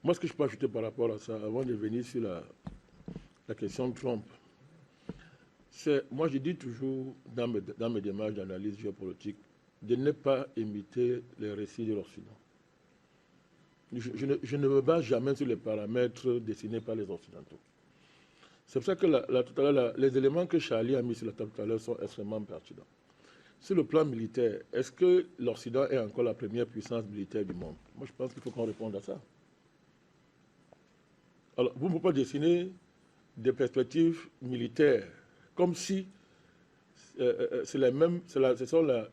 Moi, ce que je peux ajouter par rapport à ça, avant de venir sur la question de Trump, c'est, moi je dis toujours dans mes démarches d'analyse géopolitique, de ne pas imiter les récits de l'Occident. Je ne me base jamais sur les paramètres dessinés par les Occidentaux. C'est pour ça que tout à l'heure, les éléments que Charlie a mis sur la table tout à l'heure sont extrêmement pertinents. Sur le plan militaire, est-ce que l'Occident est encore la première puissance militaire du monde? Moi, je pense qu'il faut qu'on réponde à ça. Alors, vous ne pouvez pas dessiner des perspectives militaires comme si ce sont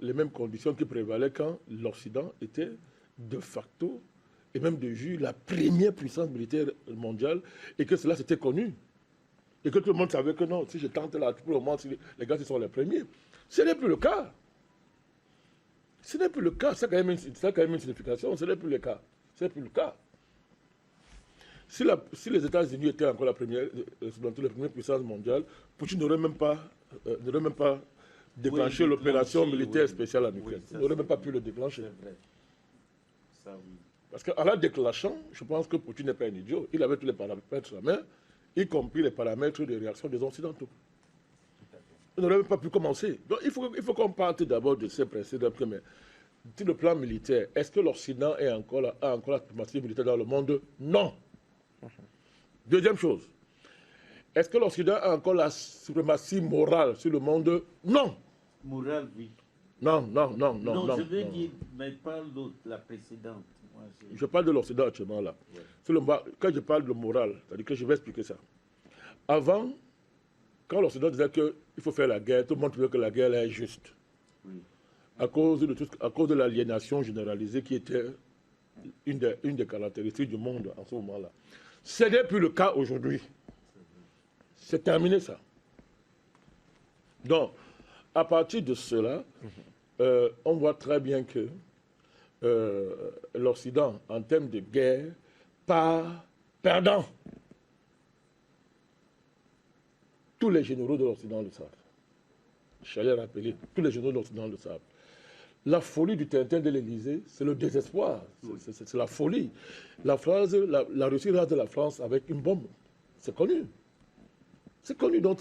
les mêmes conditions qui prévalaient quand l'Occident était de facto et même de jure la première puissance militaire mondiale et que cela c'était connu. Et que tout le monde savait que non, si je tente là, pour le moment, si les gars, ce sont les premiers. Ce n'est plus le cas. Ce n'est plus le cas. Ça a quand même une signification. Ce n'est plus le cas. Ce n'est plus le cas. Si les États-Unis étaient encore la première puissance mondiale, Poutine n'aurait même pas déclenché l'opération militaire spéciale en Ukraine. Il n'aurait même pas pu le déclencher. Ça, oui. Parce qu'en la déclenchant, je pense que Poutine n'est pas un idiot. Il avait tous les paramètres en main, y compris les paramètres de réaction des Occidentaux. Il n'aurait même pas pu commencer. Donc il faut qu'on parte d'abord de ces principes. Mais sur le plan militaire, est-ce que l'Occident a encore la suprématie militaire dans le monde? Non. Deuxième chose, est-ce que l'Occident a encore la suprématie morale sur le monde? Non. Morale, oui. Non. Non, je veux dire, mais pas l'autre, la précédente. Moi, je parle de l'Occident actuellement là. Ouais. Quand je parle de morale, c'est-à-dire que je vais expliquer ça. Avant, quand l'Occident disait qu'il faut faire la guerre, tout le monde trouvait que la guerre est juste. Oui. À cause de l'aliénation généralisée qui était une des caractéristiques du monde en ce moment-là. Ce n'est plus le cas aujourd'hui. C'est terminé ça. Donc, à partir de cela, on voit très bien que l'Occident, en termes de guerre, part perdant. Tous les généraux de l'Occident le savent. J'allais rappeler, tous les généraux de l'Occident le savent. La folie du Tintin de l'Élysée, c'est le désespoir, c'est la folie. La Russie rate la France avec une bombe. C'est connu. C'est connu. Donc,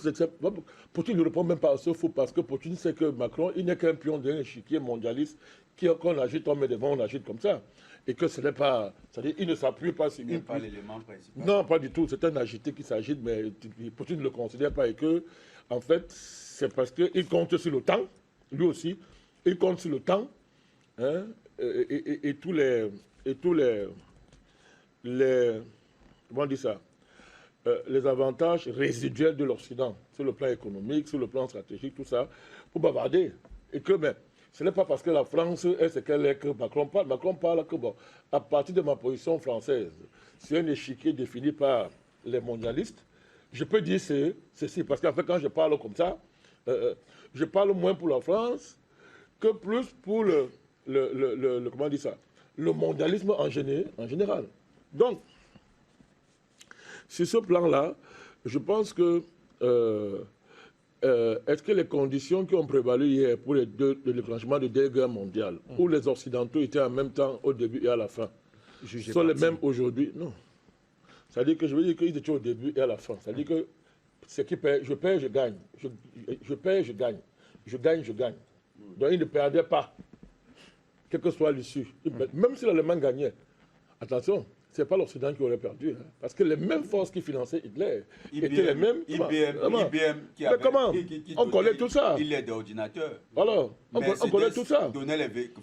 Poutine ne répond même pas à ce fou parce que Poutine sait que Macron, il n'est qu'un pion d'un échiquier mondialiste qu'on agite, on met devant, on agite comme ça. Et que ce n'est pas. C'est-à-dire, il ne s'appuie pas sur. Il n'est pas l'élément principal. Non, pas du tout. C'est un agité qui s'agite, mais Poutine ne le considère pas. Et que, en fait, c'est parce qu'il compte sur le temps, lui aussi. Il compte sur le temps, hein, et tous les comment on dit ça, les avantages résiduels de l'Occident, sur le plan économique, sur le plan stratégique, tout ça, pour bavarder. Et que, mais, ce n'est pas parce que la France est ce qu'elle est que Macron parle. Macron parle que, bon, à partir de ma position française, c'est un échiquier défini par les mondialistes, je peux dire ceci, parce qu'en fait, quand je parle comme ça, je parle moins pour la France, que plus pour comment on dit ça, le mondialisme en général. Donc, sur ce plan-là, je pense que est-ce que les conditions qui ont prévalu hier pour le déclenchement de deux guerres mondiales, où les Occidentaux étaient en même temps au début et à la fin, sont les mêmes aujourd'hui? Non. C'est-à-dire que je veux dire qu'ils étaient au début et à la fin. C'est-à-dire que ce qui paie, je paie, je gagne. Je paie, je gagne. Je gagne, je gagne. Donc il ne perdait pas, quelle que soit l'issue. Même si l'Allemagne gagnait, attention, ce n'est pas l'Occident qui aurait perdu. Hein, parce que les mêmes forces qui finançaient Hitler étaient les mêmes. IBM qui avait, on connaît tout ça. Il est d'ordinateur. Alors, on connaît tout ça.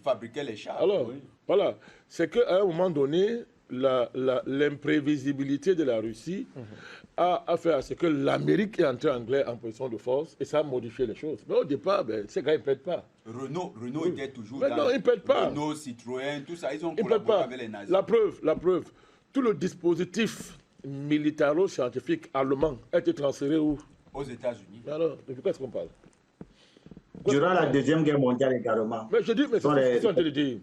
Fabriquait les chars. Alors, voilà. C'est qu'à un moment donné, l'imprévisibilité de la Russie a fait à ce que l'Amérique est entrée en position de force et ça a modifié les choses. Mais au départ, ces gars, ils ne pètent pas. Renault était toujours mais dans... non, ils ne pètent pas. Renault, Citroën, tout ça, ils ont collaboré avec les nazis. La preuve. Tout le dispositif militaro-scientifique allemand a été transféré où? Aux États-Unis. Alors, de quoi est-ce qu'on parle? Durant la Deuxième Guerre mondiale également. Mais je dis, mais c'est ce que je suis en dire.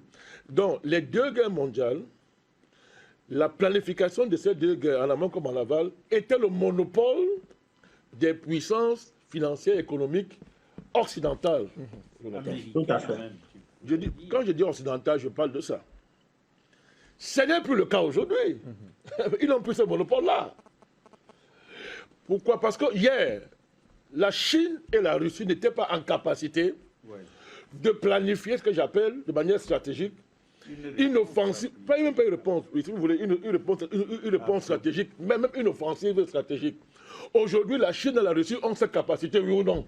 Donc, les deux guerres mondiales, la planification de ces deux guerres, en amont comme en aval, était le monopole des puissances financières et économiques occidentales. Tout à fait. Quand je dis occidentales, je parle de ça. Ce n'est plus le cas aujourd'hui. Ils n'ont plus ce monopole-là. Pourquoi? Parce que hier, la Chine et la Russie n'étaient pas en capacité de planifier ce que j'appelle de manière stratégique une offensive, même pas une réponse, si vous voulez, une réponse stratégique, même une offensive stratégique. Aujourd'hui, la Chine et la Russie ont cette capacité, oui ou non?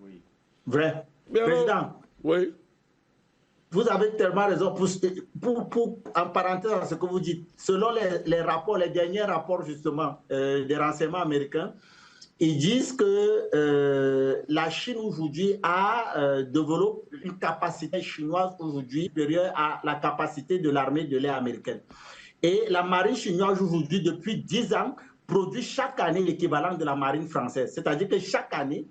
Oui. Vrai. Mais alors, Président, oui. vous avez tellement raison. Pour en parenthèse à ce que vous dites, selon les rapports, les derniers rapports justement des renseignements américains, ils disent que la Chine aujourd'hui a développé une capacité chinoise aujourd'hui supérieure à la capacité de l'armée de l'air américaine. Et la marine chinoise aujourd'hui, depuis 10 ans, produit chaque année l'équivalent de la marine française. C'est-à-dire que chaque année,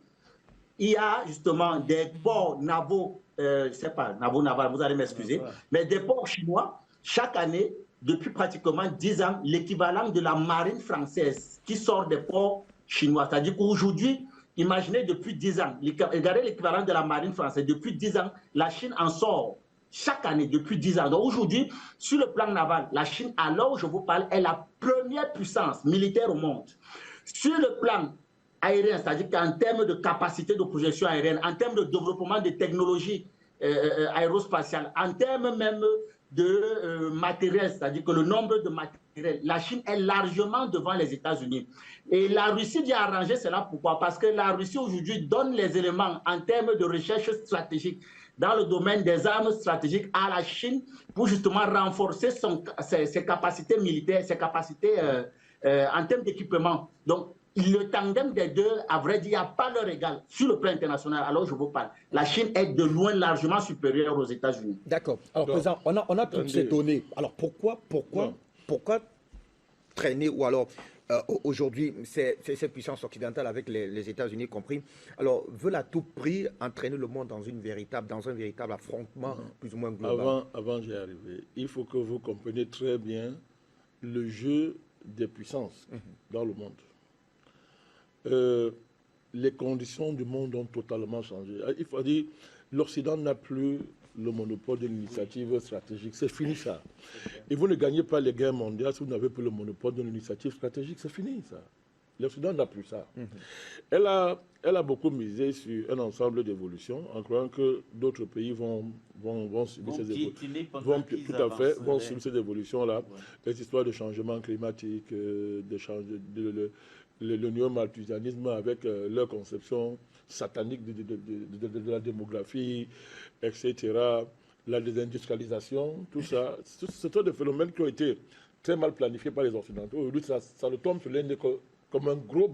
il y a justement des ports navaux, je ne sais pas, naval, vous allez m'excuser, mais des ports chinois, chaque année, depuis pratiquement 10 ans, l'équivalent de la marine française qui sort des ports chinois. C'est-à-dire qu'aujourd'hui, imaginez depuis 10 ans, regardez l'équivalent de la marine française, depuis 10 ans, la Chine en sort chaque année depuis 10 ans. Donc aujourd'hui, sur le plan naval, la Chine, à l'heure où je vous parle, est la première puissance militaire au monde. Sur le plan aérien, c'est-à-dire qu'en termes de capacité de projection aérienne, en termes de développement des technologies aérospatiales, en termes même de matériel, c'est-à-dire que le nombre de matériel, la Chine est largement devant les États-Unis. Et la Russie vient arranger cela. Pourquoi? Parce que la Russie aujourd'hui donne les éléments en termes de recherche stratégique dans le domaine des armes stratégiques à la Chine pour justement renforcer ses capacités militaires, ses capacités en termes d'équipement. Donc, le tandem des deux, à vrai dire, il n'y a pas leur égal sur le plan international. Alors, je vous parle. La Chine est de loin largement supérieure aux États-Unis. D'accord. Alors, président, on a toutes ces données. Alors, pourquoi traîner ou alors aujourd'hui, ces puissances occidentales, avec les États-Unis compris, alors veulent à tout prix entraîner le monde dans un véritable affrontement plus ou moins global? Avant d'y arriver, il faut que vous compreniez très bien le jeu des puissances dans le monde. Les conditions du monde ont totalement changé. Il faut dire, l'Occident n'a plus le monopole de l'initiative stratégique. C'est fini ça. Et vous ne gagnez pas les guerres mondiales si vous n'avez plus le monopole de l'initiative stratégique. C'est fini ça. L'Occident n'a plus ça. Elle a beaucoup misé sur un ensemble d'évolutions en croyant que d'autres pays vont subir ces évolutions. Tout à fait, vont subir ces évolutions-là. Les histoires de changement climatique, le néo-malthusianisme avec leur conception satanique de la démographie, etc., la désindustrialisation, tout ça, ce sont des phénomènes qui ont été très mal planifiés par les Occidentaux. Aujourd'hui, ça le tombe sur les nez comme un gros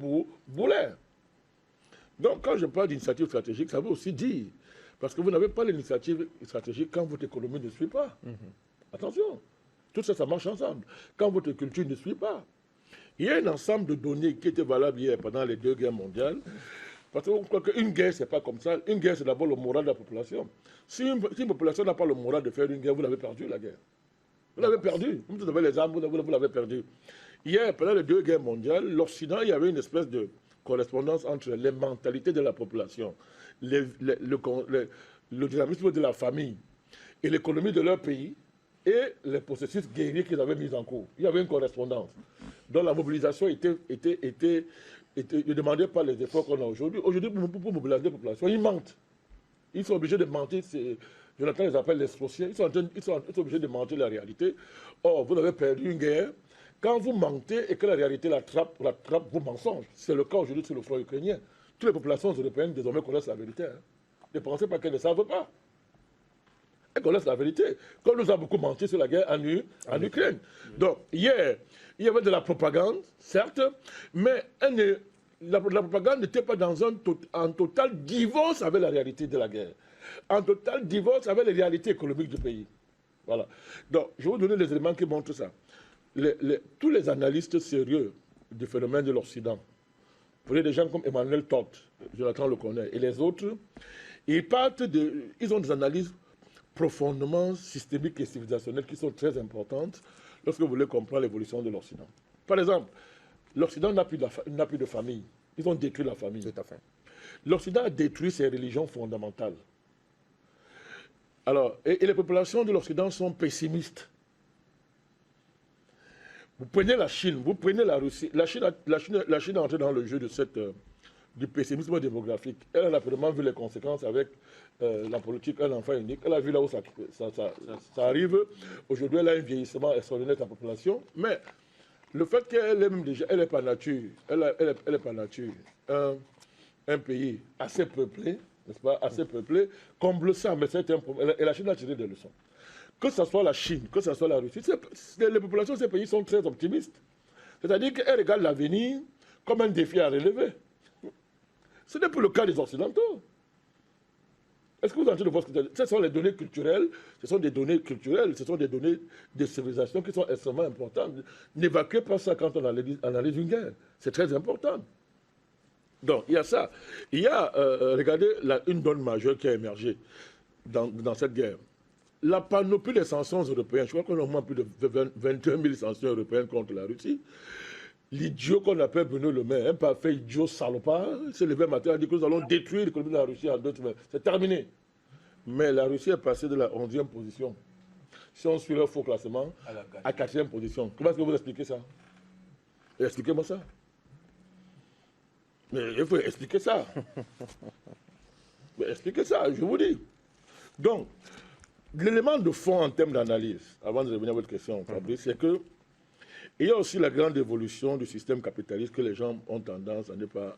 boulet. Donc, quand je parle d'initiative stratégique, ça veut aussi dire, parce que vous n'avez pas l'initiative stratégique quand votre économie ne suit pas. Attention, tout ça, ça marche ensemble. Quand votre culture ne suit pas. Il y a un ensemble de données qui étaient valables hier pendant les 2 guerres mondiales. Parce qu'on croit qu'une guerre, ce n'est pas comme ça. Une guerre, c'est d'abord le moral de la population. Si une population n'a pas le moral de faire une guerre, vous l'avez perdu, la guerre. Vous l'avez perdu. Vous avez les armes, vous l'avez perdu. Hier, pendant les 2 guerres mondiales, l'Occident, il y avait une espèce de correspondance entre les mentalités de la population, le dynamisme de la famille et l'économie de leur pays et les processus guerriers qu'ils avaient mis en cours. Il y avait une correspondance. Donc la mobilisation ne demandait pas les efforts qu'on a aujourd'hui. Aujourd'hui, pour mobiliser la population, ils mentent. Ils sont obligés de mentir. Jonathan les appelle les sorciers. Ils sont obligés de mentir la réalité. Or, vous avez perdu une guerre. Quand vous mentez et que la réalité l'attrape vos mensonges, c'est le cas aujourd'hui sur le front ukrainien. Toutes les populations européennes désormais connaissent la vérité. Ne pensez pas qu'elles ne savent pas. Elles connaissent la vérité. Comme nous avons beaucoup menti sur la guerre en Ukraine. Donc, hier, il y avait de la propagande, certes, mais la propagande n'était pas en total divorce avec la réalité de la guerre. En total divorce avec les réalités économiques du pays. Voilà. Donc, je vais vous donner les éléments qui montrent ça. Tous les analystes sérieux du phénomène de l'Occident, vous voyez des gens comme Emmanuel Todt, Jonathan le connaît, et les autres, ils ont des analyses profondément systémiques et civilisationnelles qui sont très importantes lorsque vous voulez comprendre l'évolution de l'Occident. Par exemple, l'Occident n'a plus de famille. Ils ont détruit la famille. Tout à fait. L'Occident a détruit ses religions fondamentales. Alors, et les populations de l'Occident sont pessimistes. Vous prenez la Chine, vous prenez la Russie. La Chine est entrée dans le jeu de du pessimisme démographique. Elle a rapidement vu les conséquences avec la politique un enfant unique. Elle a vu là où ça arrive. Aujourd'hui, elle a un vieillissement extraordinaire de la population. Mais le fait qu'elle est même déjà, elle n'est pas nature, elle est pas nature. Un pays assez peuplé, n'est-ce pas, assez peuplé, comble ça, mais c'est un problème. Et la Chine a tiré des leçons. Que ce soit la Chine, que ce soit la Russie, les populations de ces pays sont très optimistes. C'est-à-dire qu'elles regardent l'avenir comme un défi à relever. Ce n'est plus le cas des Occidentaux. Est-ce que vous entendez de voir ce que ce sont les données culturelles, ce sont des données culturelles, ce sont des données de civilisation qui sont extrêmement importantes. N'évacuez pas ça quand on analyse une guerre. C'est très important. Donc, il y a ça. Il y a, regardez, une donne majeure qui a émergé dans cette guerre. La panoplie des sanctions européennes, je crois qu'on a au moins plus de 21 000 sanctions européennes contre la Russie. L'idiot qu'on appelle Bruno Le Maire, un parfait idiot salopard, s'est levé matin et a dit que nous allons détruire l'économie de la Russie en 2 semaines. C'est terminé. Mais la Russie est passée de la 11e position, si on suit leur faux classement, à 4e position. Comment est-ce que vous expliquez ça? Expliquez-moi ça. Mais il faut expliquer ça. Mais expliquez ça, je vous dis. Donc, l'élément de fond en termes d'analyse, avant de revenir à votre question, Fabrice, c'est que il y a aussi la grande évolution du système capitaliste que les gens ont tendance à ne pas...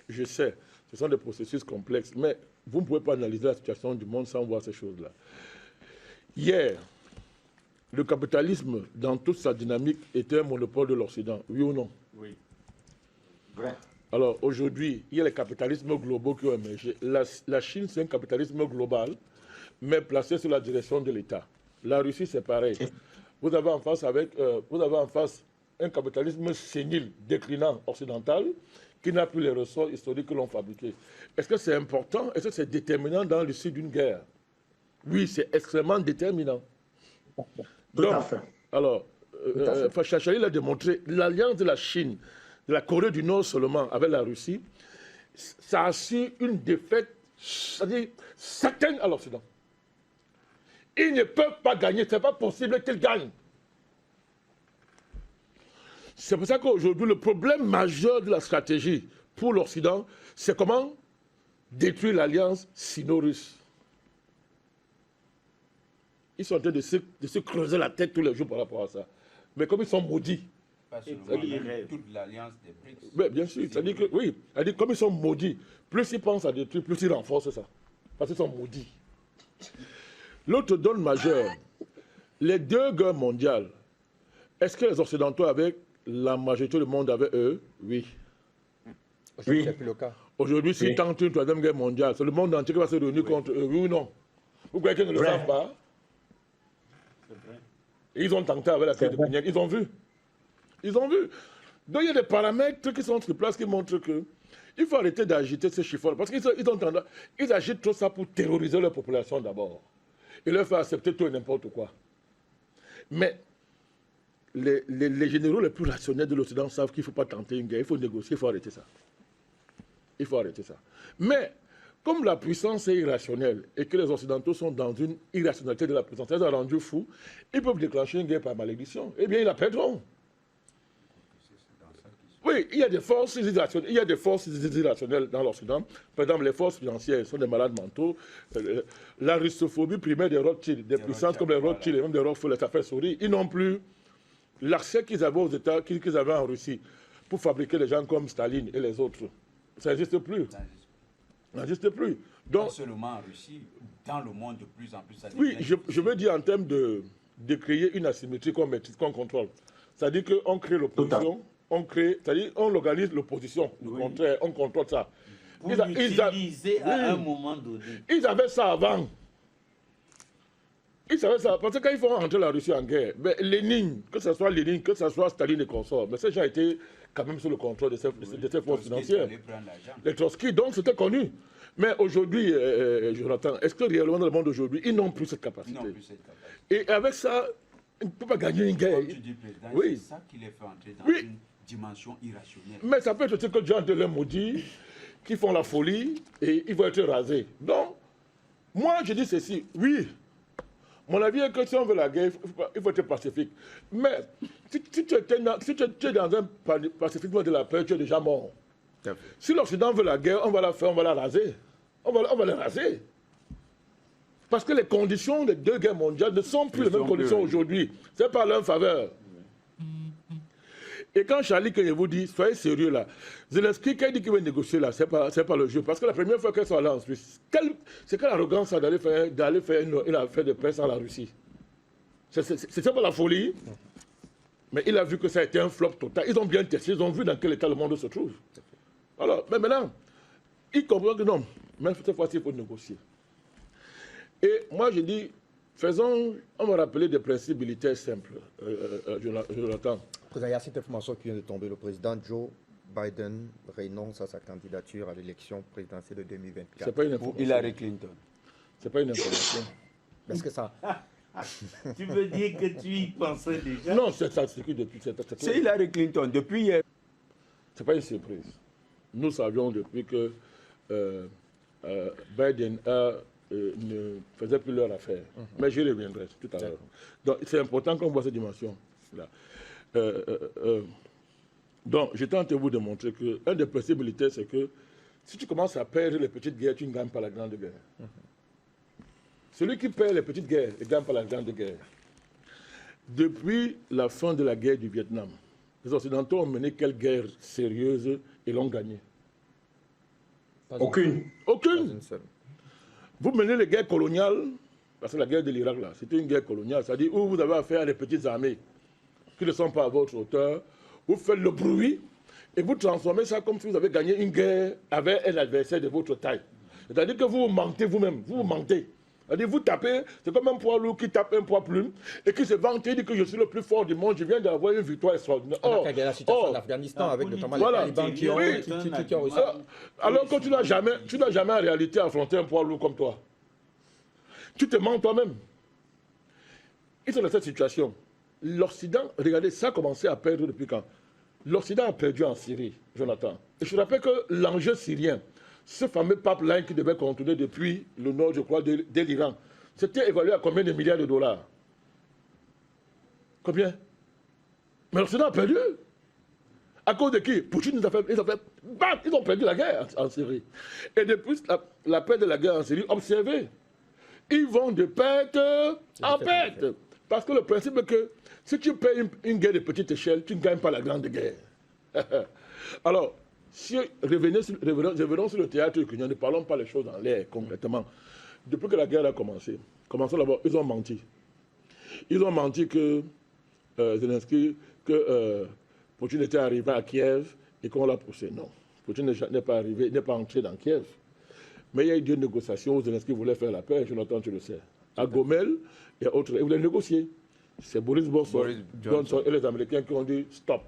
je sais, ce sont des processus complexes, mais vous ne pouvez pas analyser la situation du monde sans voir ces choses-là. Hier, le capitalisme, dans toute sa dynamique, était un monopole de l'Occident, oui ou non? Oui. Vrai. Alors, aujourd'hui, il y a les capitalismes globaux qui ont émergé. La Chine, c'est un capitalisme global, mais placé sous la direction de l'État. La Russie, c'est pareil. Vous avez en face un capitalisme sénile, déclinant, occidental, qui n'a plus les ressorts historiques que l'on fabriquait. Est-ce que c'est important? Est-ce que c'est déterminant dans l'issue d'une guerre? Oui, c'est extrêmement déterminant. Tout à fait. Alors, Chachali l'a démontré, l'alliance de la Chine, de la Corée du Nord seulement avec la Russie, ça a su une défaite, c'est-à-dire certaine à l'Occident. Ils ne peuvent pas gagner, ce n'est pas possible qu'ils gagnent. C'est pour ça qu'aujourd'hui, le problème majeur de la stratégie pour l'Occident, c'est comment détruire l'alliance sino-russe. Ils sont en train de se creuser la tête tous les jours par rapport à ça. Mais comme ils sont maudits. Pas seulement toute l'alliance des BRICS. Mais bien sûr, ça dit que, oui, ça dit comme ils sont maudits, plus ils pensent à détruire, plus ils renforcent ça. Parce qu'ils sont maudits. L'autre donne majeure, les 2 guerres mondiales, est-ce que les Occidentaux avec la majorité du monde avec eux? Oui. Aujourd'hui, c'est plus le cas. Aujourd'hui, s'ils tentent une 3e guerre mondiale, c'est le monde entier qui va se réunir contre eux, oui ou non? Vous croyez qu'ils ne le savent pas? Ils ont tenté avec la crise de Cognac, ils ont vu. Ils ont vu. Donc il y a des paramètres qui sont sur place qui montrent que il faut arrêter d'agiter ces chiffres parce qu'ils agitent tout ça pour terroriser leur population d'abord et leur faire accepter tout et n'importe quoi. Mais les généraux les plus rationnels de l'Occident savent qu'il ne faut pas tenter une guerre, il faut négocier, il faut arrêter ça. Il faut arrêter ça. Mais comme la puissance est irrationnelle et que les Occidentaux sont dans une irrationalité de la puissance, ça les a rendus fous, ils peuvent déclencher une guerre par malédiction. Eh bien, ils la perdront. Oui, il y a des forces irrationnelles dans l'Occident. Par exemple, les forces financières sont des malades mentaux. La russophobie primaire des Rothschild, des puissances comme les Rothschild et même des Rockefeller, ça fait sourire. Ils n'ont plus l'accès qu'ils avaient aux États, qu'ils avaient en Russie, pour fabriquer des gens comme Staline et les autres. Ça n'existe plus. Ça n'existe plus. Donc, pas seulement en Russie, dans le monde de plus en plus. Ça oui, je veux dire en termes de créer une asymétrie qu'on maîtrise, qu'on contrôle. C'est-à-dire qu'on crée l'opposition. C'est-à-dire on organise l'opposition, le contraire, on contrôle ça. Pour l'utiliser à un moment donné. Ils avaient ça avant. Ils savaient ça, parce que quand ils font rentrer la Russie en guerre, ben, Lénine, que ce soit Staline et consorts, mais ces gens étaient quand même sous le contrôle de ces forces financières. Les Trotsky, donc c'était connu. Mais aujourd'hui, Jonathan, est-ce que réellement dans le monde d'aujourd'hui, ils n'ont plus cette capacité? Et avec ça, ils ne peuvent pas gagner une guerre. Comme tu dis, président, oui. c'est ça qui les fait entrer dans une dimension irrationnelle. Mais ça peut être ce que Jean de les maudits, qui font la folie et ils vont être rasés. Donc, moi je dis ceci, oui, mon avis est que si on veut la guerre, il faut être pacifique. Mais Si tu es dans un pacifiquement de la paix, tu es déjà mort. Si l'Occident veut la guerre, on va la faire, on va la raser. On va la raser. Parce que les conditions des deux guerres mondiales ne sont plus les mêmes conditions aujourd'hui. C'est pas leur faveur. Et quand Charlie, que je vous dis, soyez sérieux là, Zelensky, qui a dit qu'il veut négocier là, c'est pas le jeu. Parce que la première fois qu'elle soit là en Suisse, c'est quelle arrogance d'aller faire une affaire de presse en la Russie. C'est pas la folie. Mais il a vu que ça a été un flop total. Ils ont bien testé, ils ont vu dans quel état le monde se trouve. Alors, mais maintenant, il comprend que non, mais cette fois-ci, il faut négocier. Et moi, je dis, on va rappeler des principes militaires simples, Jonathan. Président, il y a cette information qui vient de tomber. Le président Joe Biden renonce à sa candidature à l'élection présidentielle de 2024. C'est pas une information. Hillary Clinton. C'est pas une information. Est-ce que ça... Tu veux dire que tu y pensais déjà? Non, c'est ça, c'est depuis... C'est Hillary Clinton, depuis hier. C'est pas une surprise. Nous savions depuis que Biden ne faisait plus leur affaire. Mais j'y reviendrai tout à l'heure. Donc, c'est important qu'on voit cette dimension-là. Donc, j'étais en train de vous démontrer qu'un des principes militaires, c'est que si tu commences à perdre les petites guerres, tu ne gagnes pas la grande guerre. Celui qui perd les petites guerres ne gagne pas la grande guerre. Depuis la fin de la guerre du Vietnam, les Occidentaux ont mené quelle guerre sérieuse et l'ont gagnée? Aucune. Aucune. Vous menez les guerres coloniales, parce que la guerre de l'Irak, là, c'était une guerre coloniale, c'est-à-dire où vous avez affaire à des petites armées qui ne sont pas à votre hauteur, vous faites le bruit et vous transformez ça comme si vous avez gagné une guerre avec un adversaire de votre taille. C'est-à-dire que vous mentez vous-même, vous mentez. C'est-à-dire vous tapez, c'est comme un poids lourd qui tape un poids plume et qui se vante et dit que je suis le plus fort du monde, je viens d'avoir une victoire extraordinaire. On a la situation d'Afghanistan avec notamment les talibans qui ont réussi. Alors que tu n'as jamais en réalité affronté un poids lourd comme toi. Tu te mens toi-même. Ils sont dans cette situation. L'Occident, regardez, ça a commencé à perdre depuis quand? L'Occident a perdu en Syrie, Jonathan. Et je rappelle que l'enjeu syrien, ce fameux pipeline qui devait contourner depuis le nord, je crois, de l'Iran, c'était évalué à combien de milliards de dollars? Combien? Mais l'Occident a perdu. À cause de qui? Poutine, ils ont perdu la guerre en Syrie. Et depuis la perte de la guerre en Syrie, observez, ils vont de perte en perte. Parce que le principe est que si tu perds une guerre de petite échelle, tu ne gagnes pas la grande guerre. Alors, si revenons sur le théâtre ukrainien, ne parlons pas les choses en l'air concrètement. Depuis que la guerre a commencé, commençons d'abord, ils ont menti. Ils ont menti que Zelensky, que Poutine était arrivé à Kiev et qu'on l'a poussé. Non, Poutine n'est pas arrivé, n'est pas entré dans Kiev. Mais il y a eu des négociations où Zelensky voulait faire la paix, Jonathan, tu le sais. À Gomel et autres, ils voulaient négocier. C'est Boris Johnson et les Américains qui ont dit stop.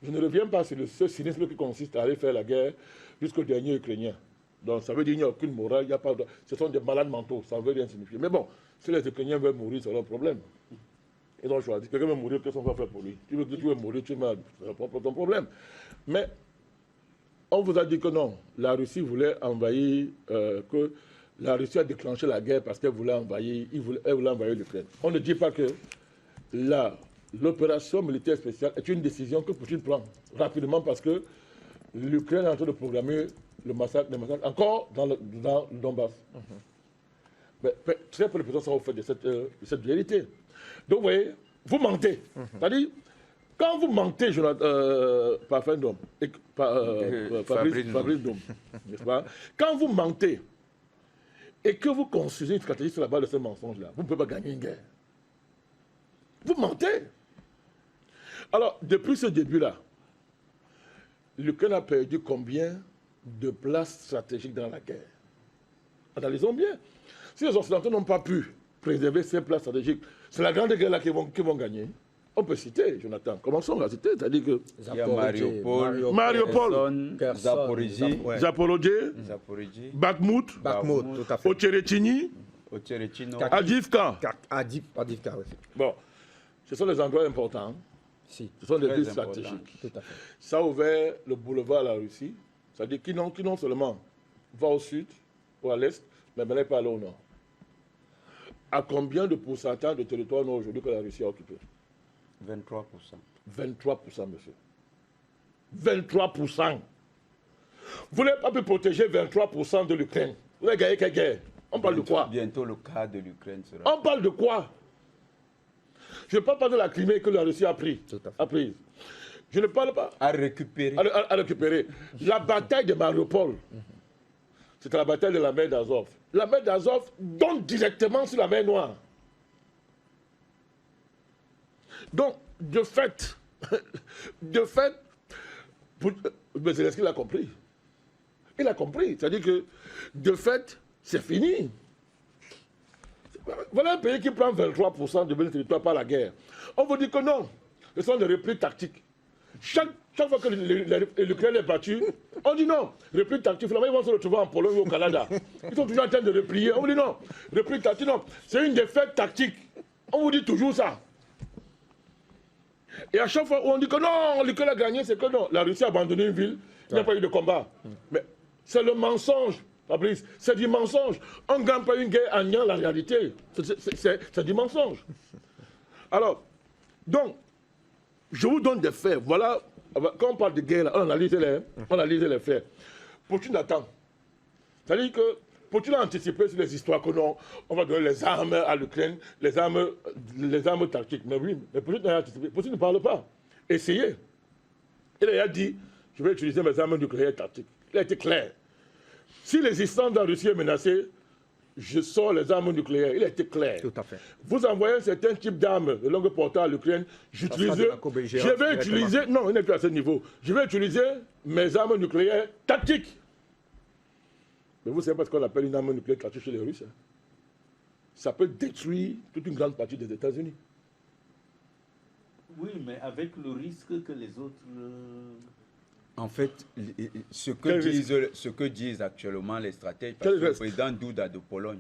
Je ne reviens pas sur ce cynisme qui consiste à aller faire la guerre jusqu'au dernier Ukrainien. Donc ça veut dire qu'il n'y a aucune morale, il n'y a pas de... ce sont des malades mentaux, ça ne veut rien signifier. Mais bon, si les Ukrainiens veulent mourir, c'est leur problème. Ils ont choisi. Quelqu'un veut mourir, qu'est-ce qu'on va faire pour lui? Tu veux mourir, tu meurs, c'est ton problème. Mais on vous a dit que non, la Russie voulait envahir, que la Russie a déclenché la guerre parce qu'elle voulait envahir, elle voulait envahir l'Ukraine. On ne dit pas que l'opération militaire spéciale est une décision que Poutine prend rapidement parce que l'Ukraine est en train de programmer le massacre encore dans le Donbass. Mais très peu de personnes sont au fait de cette vérité. Donc vous voyez, vous mentez. C'est-à-dire, quand vous mentez, Fabrice Dôme, n'est-ce pas? Quand vous mentez et que vous construisez une stratégie sur la base de ce mensonge-là, vous ne pouvez pas gagner une guerre. Vous mentez. Alors, depuis ce début-là, l'Ukraine a perdu combien de places stratégiques dans la guerre? Analysons bien. Si les Occidentaux n'ont pas pu préserver ces places stratégiques, c'est la grande guerre là qu'ils vont gagner. On peut citer, Jonathan, commençons à citer, c'est-à-dire que... Il y a Mariupol, Zaporozhye, Bakhmut, tout à fait. Ocheretchny, Adivka. Adivka, oui. Bon, ce sont des endroits importants. Si. Ce sont des villes stratégiques. Tout à fait. Ça a ouvert le boulevard à la Russie, c'est-à-dire qui non seulement va au sud ou à l'est, mais n'est pas aller au nord. À combien de pourcentage de territoire aujourd'hui que la Russie a occupé? 23%. 23%, monsieur. 23%. Vous n'avez pas pu protéger 23% de l'Ukraine. Vous n'avez gagné quelle guerre? On parle de quoi? Bientôt, le cas de l'Ukraine sera... On parle de quoi? Je ne parle pas de la Crimée que la Russie a pris. Je ne parle pas... À récupérer. À récupérer. La bataille de Mariupol, c'était la bataille de la mer d'Azov. La mer d'Azov donne directement sur la mer Noire. Donc, de fait, Zelensky l'a compris. Il a compris. C'est-à-dire que, de fait, c'est fini. Voilà un pays qui prend 23% de territoire par la guerre. On vous dit que non. Ce sont des replis tactiques. Chaque fois que l'Ukraine est battue, on dit non. Repli tactique, finalement, ils vont se retrouver en Pologne ou au Canada. Ils sont toujours en train de replier. On vous dit non. Repli tactique, non. C'est une défaite tactique. On vous dit toujours ça. Et à chaque fois où on dit que non, l'Ukraine a gagné, c'est que non. La Russie a abandonné une ville, il n'y a pas eu de combat. Mais c'est le mensonge, Fabrice. C'est du mensonge. On ne gagne pas une guerre en niant la réalité. C'est du mensonge. Alors, donc, je vous donne des faits. Voilà, quand on parle de guerre, on analyse les faits. Poutine attend. C'est-à-dire que Poutine a anticipé sur les histoires que non, on va donner les armes à l'Ukraine, les armes tactiques. Mais oui, mais Poutine a anticipé. Poutine ne parle pas. Essayez. Il a dit, je vais utiliser mes armes nucléaires tactiques. Il a été clair. Si l'existence de la Russie est menacée, je sors les armes nucléaires. Il a été clair. Tout à fait. Vous envoyez un certain type d'armes de longue portée à l'Ukraine, je vais utiliser, non, il n'est plus à ce niveau, je vais utiliser mes armes nucléaires tactiques. Mais vous savez pas ce qu'on appelle une arme nucléaire tactique chez les Russes. Hein? Ça peut détruire toute une grande partie des États-Unis. Oui, mais avec le risque que les autres... En fait, ce que disent actuellement les stratèges, parce que le président Duda de Pologne,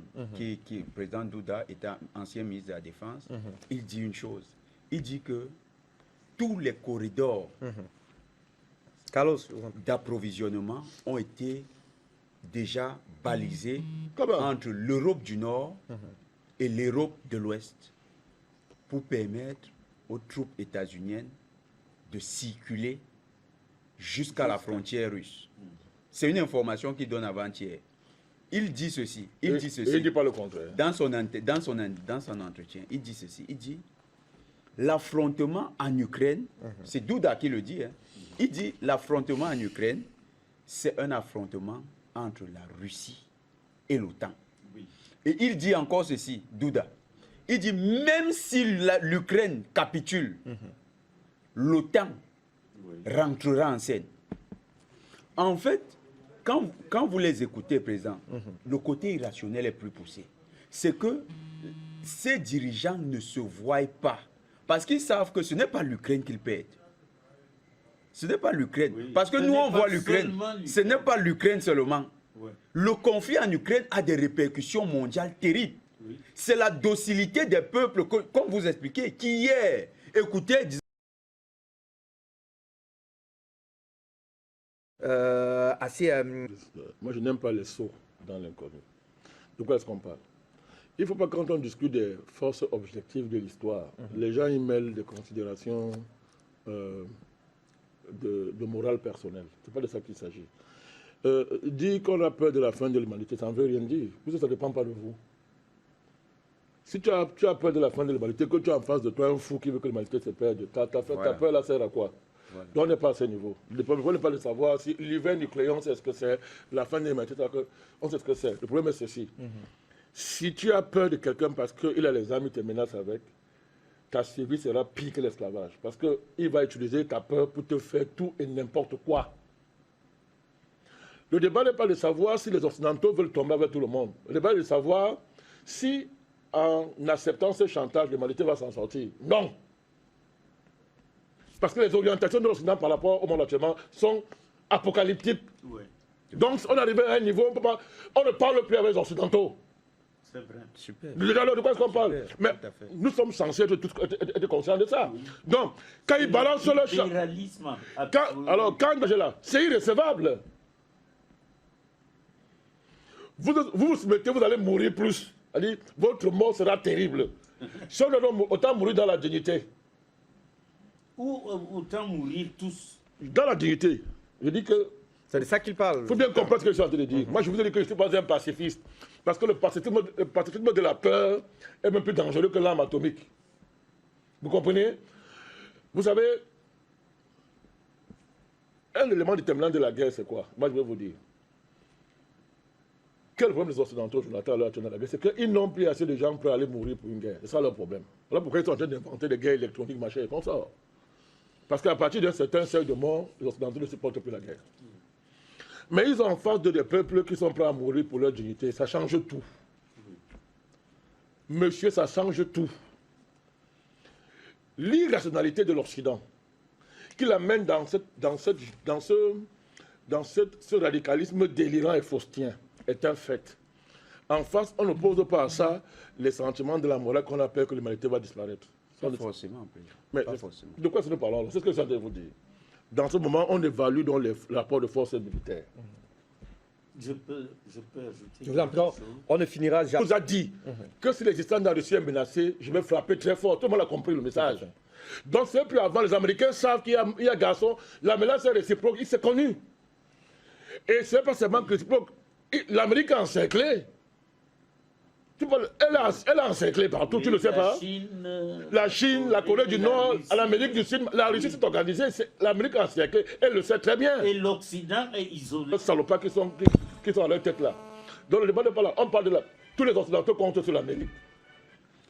président Duda est un ancien ministre de la Défense, il dit une chose. Il dit que tous les corridors d'approvisionnement ont été déjà balisés entre l'Europe du Nord et l'Europe de l'Ouest pour permettre aux troupes états-uniennes de circuler jusqu'à la frontière russe. C'est une information qu'il donne avant-hier. Il dit ceci. Il ne dit pas le contraire. Dans son entretien, il dit ceci. Il dit l'affrontement en Ukraine, c'est Duda qui le dit. Hein. Il dit l'affrontement en Ukraine, c'est un affrontement entre la Russie et l'OTAN. Oui. Et il dit encore ceci, Duda. Il dit même si l'Ukraine capitule, l'OTAN rentrera en scène. En fait, quand vous les écoutez, Président, le côté irrationnel est plus poussé. C'est que ces dirigeants ne se voient pas. Parce qu'ils savent que ce n'est pas l'Ukraine qu'ils perdent. Ce n'est pas l'Ukraine. Oui. Parce que nous, on voit l'Ukraine. Ce n'est pas l'Ukraine seulement. Ouais. Le conflit en Ukraine a des répercussions mondiales terribles. Oui. C'est la docilité des peuples, comme vous expliquez, qui hier, écoutez, Moi, je n'aime pas les sauts dans l'inconnu. De quoi est-ce qu'on parle? Il ne faut pas, quand on discute des forces objectives de l'histoire, les gens y mêlent des considérations de morale personnelle. Ce n'est pas de ça qu'il s'agit. Dire qu'on a peur de la fin de l'humanité, ça ne veut rien dire. Parce que ça ne dépend pas de vous. Si tu as peur de la fin de l'humanité, que tu as en face de toi un fou qui veut que l'humanité se perde, ta peur là sert à quoi? Voilà. Donc on n'est pas à ce niveau. Le problème n'est pas de savoir si l'hiver nucléaire, on sait ce que c'est, la fin de l'humanité, on sait ce que c'est. Le problème est ceci. Si tu as peur de quelqu'un parce qu'il a les armes, il te menace avec, ta survie sera pire que l'esclavage. Parce qu'il va utiliser ta peur pour te faire tout et n'importe quoi. Le débat n'est pas de savoir si les Occidentaux veulent tomber avec tout le monde. Le débat est de savoir si, en acceptant ce chantage, l'humanité va s'en sortir. Non. Parce que les orientations de l'Occident par rapport au monde actuellement sont apocalyptiques. Oui. Donc, on arrive à un niveau, on ne parle plus avec les Occidentaux. C'est vrai. Super. De quoi est-ce qu'on parle? Mais nous sommes censés être conscients de ça. Oui. Donc, quand ils balancent le impérialisme. Quand j'ai là, c'est irrécevable. Vous vous mettez, vous allez mourir plus. Votre mort sera terrible. Si on doit autant mourir dans la dignité. Ou autant mourir tous. Dans la dignité, je dis que C'est de ça qu'il parle. il faut bien comprendre ce que je suis en train de dire. Moi, je vous ai dit que je ne suis pas un pacifiste. Parce que le pacifisme de la peur est même plus dangereux que l'arme atomique. Vous comprenez? Vous savez, un élément déterminant de la guerre, c'est quoi? Moi, je vais vous dire. Quel problème des Occidentaux, Jonathan, là, dans la guerre? C'est qu'ils n'ont plus assez de gens pour aller mourir pour une guerre. C'est ça leur problème. Voilà pourquoi ils sont en train d'inventer des guerres électroniques, machin, et comme ça. Parce qu'à partir d'un certain seuil de mort, les Occidentaux ne supportent plus la guerre. Mais ils ont en face de des peuples qui sont prêts à mourir pour leur dignité. Ça change tout. Monsieur, ça change tout. L'irrationalité de l'Occident, qui l'amène dans ce radicalisme délirant et faustien, est un fait. En face, on n'oppose pas à ça les sentiments de la morale qu'on appelle que l'humanité va disparaître. Pas forcément. Mais Pas forcément. de quoi nous parlons? C'est ce que je suis en train de vous dire. Dans ce moment, on évalue dans les rapports de force militaire. Je peux ajouter. Je vous en prie, on ne finira On jamais. nous a dit que si l'existence de la Russie est menacée, je vais frapper très fort. Tout le monde a compris le message. Donc c'est plus avant, les Américains savent qu'il y a garçon, la menace est réciproque, il s'est connu. Et c'est pas seulement réciproque. L'Amérique a encerclé. Elle a encerclé partout, tu ne le sais pas. La Chine, la Corée du Nord, l'Amérique du Sud, la Russie s'est organisée, l'Amérique a encerclé, elle le sait très bien. Et l'Occident est isolé. Les salopards qui sont à leur tête là. Donc le débat de pas là, on parle de là. Tous les Occidentaux comptent sur l'Amérique.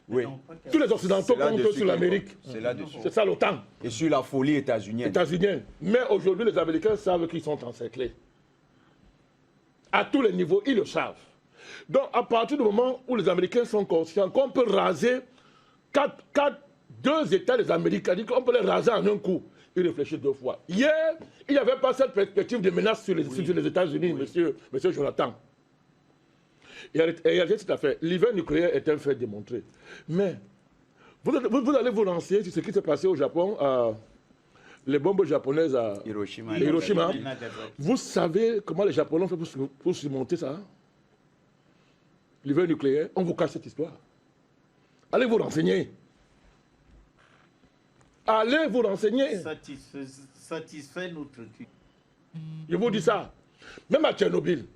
Oui. Tous les Occidentaux C'est là-dessus comptent sur qu'il l'Amérique. faut. C'est là-dessus. C'est ça l'OTAN. Et sur la folie états-unienne. États-Uniens. Mais aujourd'hui, les Américains savent qu'ils sont encerclés. À tous les niveaux, ils le savent. Donc, à partir du moment où les Américains sont conscients qu'on peut raser deux États des Américains, on peut les raser en un coup, ils réfléchissent deux fois. Hier, il n'y avait pas cette perspective de menace sur les États-Unis, monsieur Jonathan. Et c'est tout à fait. L'hiver nucléaire est un fait démontré. Mais vous allez vous renseigner sur ce qui s'est passé au Japon, les bombes japonaises à Hiroshima. Hiroshima. Vous savez comment les Japonais ont fait pour surmonter ça? L'hiver nucléaire, on vous cache cette histoire. Allez vous renseigner. Allez vous renseigner. Satisfait notre cul. Je vous dis ça. Même à Tchernobyl.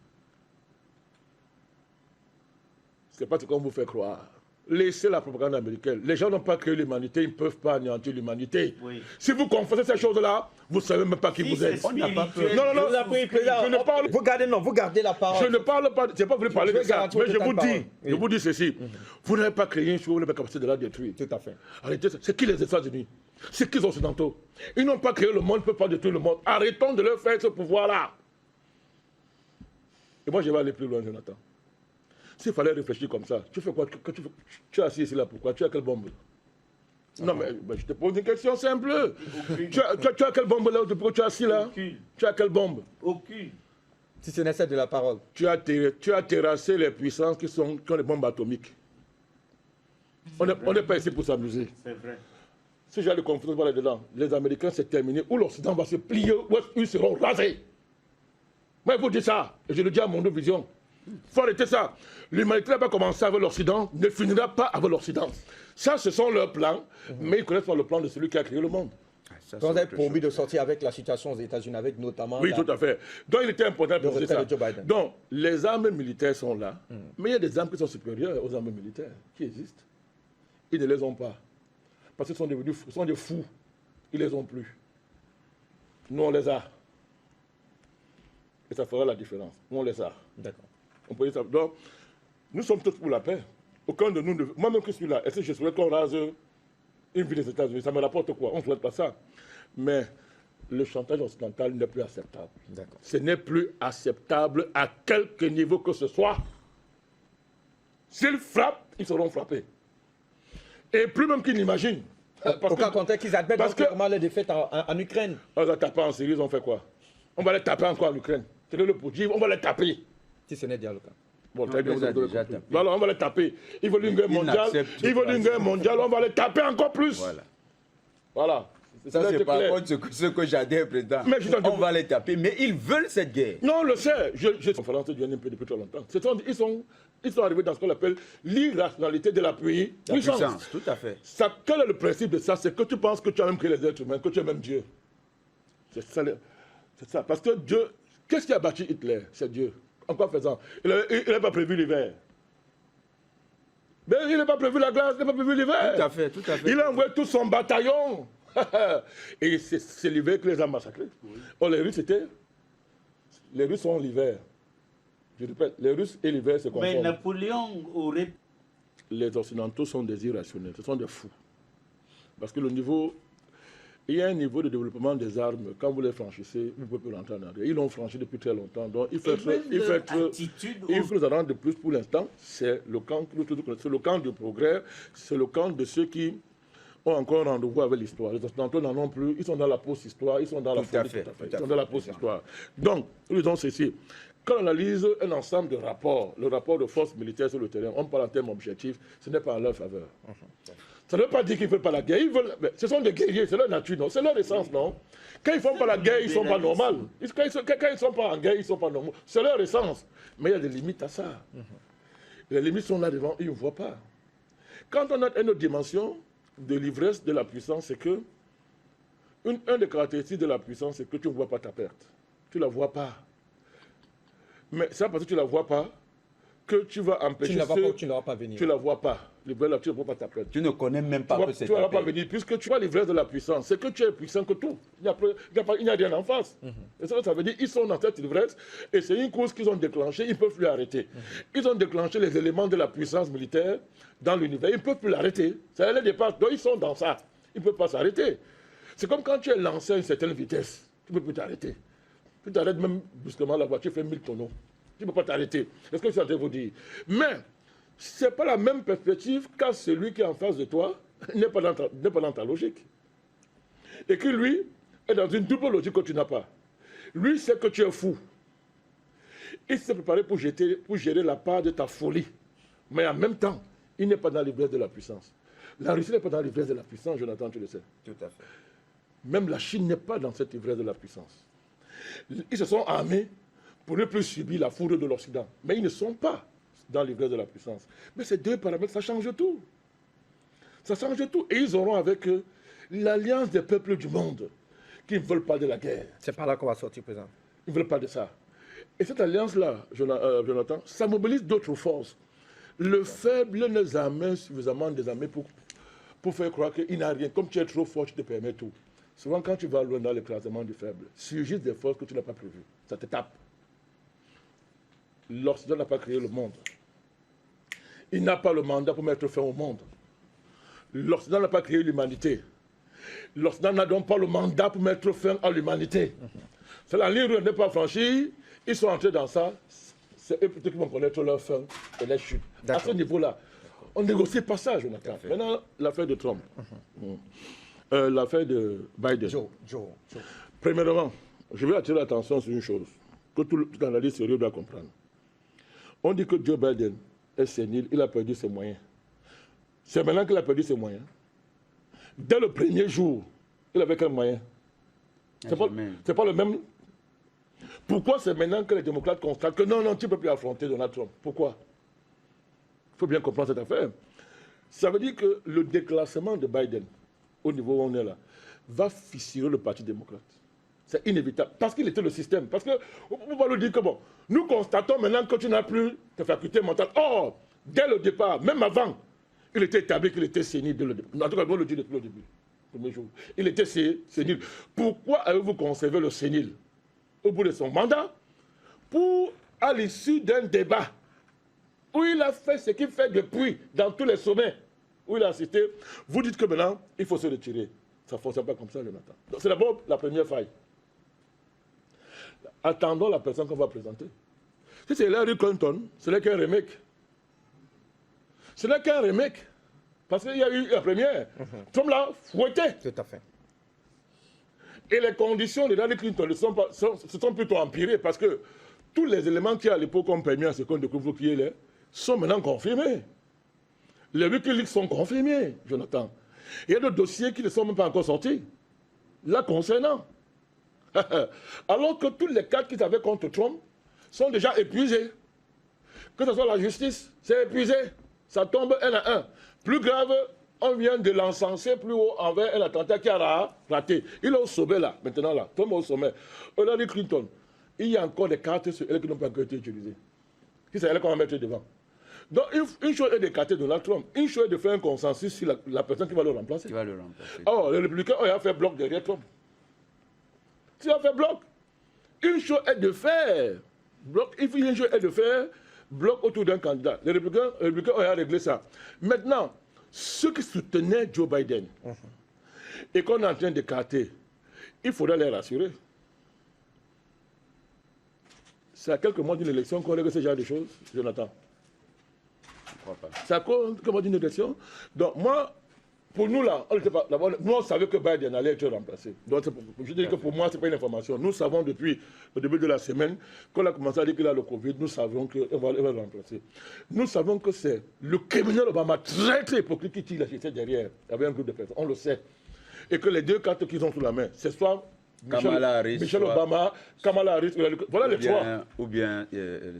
Ce n'est pas ce qu'on vous fait croire. Laissez la propagande américaine. Les gens n'ont pas créé l'humanité, ils ne peuvent pas anéantir l'humanité. Oui. Si vous confessez ces choses-là, vous ne savez même pas qui vous êtes. On n'a pas peur. Non, non, non. Je vous en prie, président. Je ne parle- Vous gardez la parole. Je ne parle pas, je n'ai pas voulu parler Je de vais ça, garantir mais votre je vous temps de dis, parole. je vous dis ceci. Vous n'avez pas créé une chose, vous n'avez pas capacité de la détruire. Tout à fait. Arrêtez ça. C'est qui les États-Unis? C'est qui les Occidentaux? Ils n'ont pas créé le monde, ils ne peuvent pas détruire le monde. Arrêtons de leur faire ce pouvoir-là. Et moi, je vais aller plus loin, Jonathan. S'il fallait réfléchir comme ça, tu fais quoi? Tu es assis ici là, pourquoi? Tu as quelle bombe? Non, mais je te pose une question simple. Tu as quelle bombe là? Pourquoi tu es assis là? Aucune. Tu as quelle bombe? Aucune. Si ce n'est celle de la parole. Tu as terrassé les puissances qui ont des bombes atomiques. On n'est pas ici pour s'amuser. C'est vrai. Si j'ai de confiance pour aller dedans, les Américains, c'est terminé. Ou l'Occident va se plier, ou ils seront rasés. Moi, je vous dis ça, et je le dis à mon vision. Il faut arrêter ça. L'humanité n'a pas commencé avec l'Occident, ne finira pas avec l'Occident. Ça, ce sont leurs plans, mais ils connaissent pas le plan de celui qui a créé le monde. Vous avez promis de sortir avec la situation aux États-Unis, avec notamment. Oui, tout à fait. Donc, il était important de préciser ça. retrait de Joe Biden. Donc, les armes militaires sont là, mais il y a des armes qui sont supérieures aux armes militaires, qui existent. Ils ne les ont pas. Parce qu'ils sont devenus fous, sont des fous. Ils ne les ont plus. Nous, on les a. Et ça fera la différence. Nous, on les a. D'accord. On peut dire ça. Donc, nous sommes tous pour la paix. Aucun de nous ne... Moi-même qui suis là, est-ce que je souhaite qu'on rase une ville des États-Unis? Ça me rapporte quoi? On ne souhaite pas ça. Mais le chantage occidental n'est plus acceptable. D'accord. Ce n'est plus acceptable à quelque niveau que ce soit. S'ils frappent, ils seront frappés. Et plus même qu'ils n'imaginent. Aucun contexte qu'ils admettent parce que- clairement les défaites en Ukraine. On va taper en Syrie, ils ont fait quoi? On va les taper encore en Ukraine. C'est le pour dire, on va les taper. Si ce n'est déjà le cas. Bon, très bien, on vous les a avez déjà compris. tapés. Voilà, on va les taper. Ils veulent une guerre Ils mondiale. n'acceptent Ils veulent pas une ça. guerre mondiale, on va les taper encore plus. Voilà. Voilà. Ça, Là, c'est c'est par clair. contre ce que j'adhère, président. Mais je t'en On dis- va les taper, mais ils veulent cette guerre. Non, on le sait. Je conférence du NMP depuis très longtemps. Ils sont arrivés dans ce qu'on appelle l'irrationalité de la puissance. Tout à fait. Ça, quel est le principe de ça? C'est que tu penses que tu as même créé les êtres humains, que tu es même Dieu. C'est ça. C'est ça. Parce que Dieu, qu'est-ce qui a bâti Hitler? C'est Dieu. En quoi faisant? Il n'a pas prévu l'hiver. Mais il n'a pas prévu la glace, il n'a pas prévu l'hiver. Tout à fait, tout à fait. Il a envoyé tout son bataillon. Et c'est l'hiver qui les a massacrés. Oh, les Russes sont l'hiver. Je répète, les Russes et l'hiver se Mais confondent. Napoléon aurait... Les Occidentaux sont des irrationnels, ce sont des fous. Parce que il y a un niveau de développement des armes, quand vous les franchissez, vous ne pouvez plus rentrer en arrière. Ils l'ont franchi depuis très longtemps, donc il faut nous en rendre de plus pour l'instant. C'est le camp du progrès, c'est le camp de ceux qui ont encore un rendez-vous avec l'histoire. Les Occidentaux n'en ont plus, ils sont dans la post-histoire, ils sont dans la folie, ils sont dans la post-histoire. Donc, nous disons ceci. Quand on analyse un ensemble de rapports, le rapport de forces militaires sur le terrain, on parle en termes objectifs, ce n'est pas en leur faveur. Ça ne veut pas dire qu'ils ne veulent pas la guerre. Mais ce sont des guerriers, c'est leur nature, non? C'est leur essence, non? Quand ils ne font pas la guerre, ils ne sont pas normaux. Quand ils ne sont pas en guerre, ils ne sont pas normaux. C'est leur essence. Mais il y a des limites à ça. Les limites sont là devant, ils ne voient pas. Quand on a une autre dimension de l'ivresse de la puissance, c'est que une des caractéristiques de la puissance, c'est que tu ne vois pas ta perte. Tu ne la vois pas. Mais c'est parce que tu ne la vois pas que tu vas empêcher Tu ne la vois pas venir. Tu ne la vois pas. Tu ne vois pas ta perte. Tu ne connais même pas que c'est Tu ne vas ta pas paix. venir, puisque tu vois l'ivresse de la puissance. C'est que tu es puissant que tout. Il n'y a rien en face. Et ça veut dire qu'ils sont dans cette ivresse et c'est une cause qu'ils ont déclenchée, ils ne peuvent plus l'arrêter. Ils ont déclenché les éléments de la puissance militaire dans l'univers, ils ne peuvent plus l'arrêter. Ça les dépasse. Donc ils sont dans ça. Ils ne peuvent pas s'arrêter. C'est comme quand tu es lancé à une certaine vitesse. Tu ne peux plus t'arrêter. Tu t'arrêtes même brusquement, la voiture fait 1000 tonneaux. Tu ne peux pas t'arrêter. C'est ce que je suis en train de vous dire. Mais ce n'est pas la même perspective quand celui qui est en face de toi n'est pas dans ta logique. Et que lui est dans une double logique que tu n'as pas. Lui sait que tu es fou. Il s'est préparé pour gérer la part de ta folie. Mais en même temps, il n'est pas dans l'ivresse de la puissance. La Russie n'est pas dans l'ivresse de la puissance, Jonathan, tu le sais. Tout à fait. Même la Chine n'est pas dans cette ivresse de la puissance. Ils se sont armés pour ne plus subir la foudre de l'Occident. Mais ils ne sont pas dans l'ivresse de la puissance. Mais ces deux paramètres, ça change tout. Ça change tout. Et ils auront avec eux l'alliance des peuples du monde qui ne veulent pas de la guerre. C'est par là qu'on va sortir, président. Ils ne veulent pas de ça. Et cette alliance-là, Jonathan, ça mobilise d'autres forces. Le faible ne amène suffisamment des armées pour faire croire qu'il n'a rien. Comme tu es trop fort, tu te permets tout. Souvent, quand tu vas loin dans l'écrasement du faible, surgissent des forces que tu n'as pas prévues. Ça te tape. L'Occident n'a pas créé le monde. Il n'a pas le mandat pour mettre fin au monde. L'Occident n'a pas créé l'humanité. L'Occident n'a donc pas le mandat pour mettre fin à l'humanité. C'est la ligne n'est pas franchie. Ils sont entrés dans ça. C'est eux plutôt qui vont connaître leur fin et leur chute. À ce niveau-là, on ne négocie pas ça, Jonathan. Maintenant, l'affaire de Trump. L'affaire de Biden. Joe. Premièrement, je vais attirer l'attention sur une chose que tout analyste sérieux doit comprendre. On dit que Joe Biden est sénile, il a perdu ses moyens. C'est maintenant qu'il a perdu ses moyens. Dès le premier jour, il avait quel moyen? C'est pas le même. Pourquoi c'est maintenant que les démocrates constatent que non, tu ne peux plus affronter Donald Trump? Pourquoi? Il faut bien comprendre cette affaire. Ça veut dire que le déclassement de Biden, au niveau où on est là, va fissurer le Parti démocrate. C'est inévitable. Parce qu'il était le système. Parce que, on va lui dire que bon, nous constatons maintenant que tu n'as plus tes facultés mentales. Or, dès le départ, même avant, il était établi qu'il était sénile. En tout cas, on le dit depuis le début, le premier jour. Il était sénile. Pourquoi avez-vous conservé le sénile au bout de son mandat? Pour, à l'issue d'un débat, où il a fait ce qu'il fait depuis, dans tous les sommets, où il a assisté, vous dites que maintenant, il faut se retirer. Ça ne fonctionne pas comme ça, Jonathan. C'est d'abord la première faille. Attendons la personne qu'on va présenter. Si c'est Hillary Clinton, ce n'est qu'un remake. Ce n'est qu'un remake. Parce qu'il y a eu la première. Trump l'a fouetté. Tout à fait. Et les conditions de Hillary Clinton se sont plutôt empirées parce que tous les éléments qui à l'époque ont permis à ce qu'on découvre qui est là sont maintenant confirmés. Les Wikileaks sont confirmés, Jonathan. Il y a des dossiers qui ne sont même pas encore sortis. là concernant. Alors que tous les cas qu'ils avaient contre Trump sont déjà épuisés. Que ce soit la justice, c'est épuisé. Ça tombe un à un. Plus grave, on vient de l'encenser plus haut envers un attentat qui a raté. Il est au sommet là, maintenant là. Trump est au sommet. Hillary Clinton, il y a encore des cartes sur elle qui n'ont pas encore été utilisées. C'est elle qu'on va mettre devant. Donc, une chose est d'écarter Donald Trump. Une chose est de faire un consensus sur la personne qui va le remplacer. Qui va le remplacer. Oh, les républicains, ils ont fait bloc derrière Trump. Tu as fait bloc. Une chose est de faire bloc. Une chose est de faire bloc autour d'un candidat. Les républicains ont réglé ça. Maintenant, ceux qui soutenaient Joe Biden et qu'on est en train d'écarter, il faudrait les rassurer. C'est à quelques mois d'une élection qu'on règle ce genre de choses, Jonathan. Je ne crois pas. C'est à quelques mois d'une élection. Donc moi, pour nous là, nous on savait que Biden allait être remplacé. Donc je dis que pour moi, ce n'est pas une information. Nous savons depuis le début de la semaine, qu'on a commencé à dire qu'il a le Covid, nous savions qu'il va le remplacer. Nous savons que c'est le criminel Obama très très hypocrite qui tire la justice derrière, avec un groupe de personnes. On le sait. Et que les deux cartes qu'ils ont sous la main, c'est soit Michelle Obama, Kamala Harris, voilà les trois. Ou bien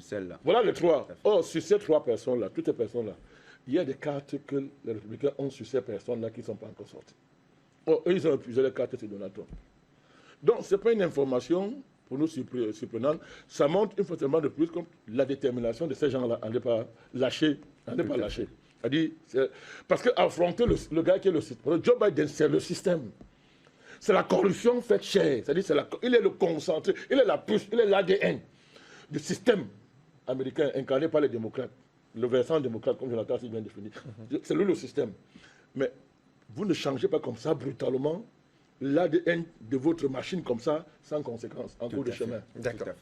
celle-là. Voilà les trois. Or, sur ces trois personnes-là, toutes ces personnes-là, il y a des cartes que les républicains ont sur ces personnes-là qui ne sont pas encore sorties. Or, eux, ils ont épuisé les cartes sur Donald Trump. Donc, ce n'est pas une information pour nous surprenante. Ça montre une fois tellement de plus comme la détermination de ces gens-là à ne pas lâcher. Parce qu'affronter le gars qui est le système, Joe Biden, c'est le système. C'est la corruption faite chère. C'est-à-dire, il est le concentré, il est la puce, il est l'ADN du système américain incarné par les démocrates. Le versant démocrate, comme Jonathan s'est bien défini. C'est lui le système. Mais vous ne changez pas comme ça brutalement l'ADN de votre machine comme ça, sans conséquence, en cours de chemin. D'accord.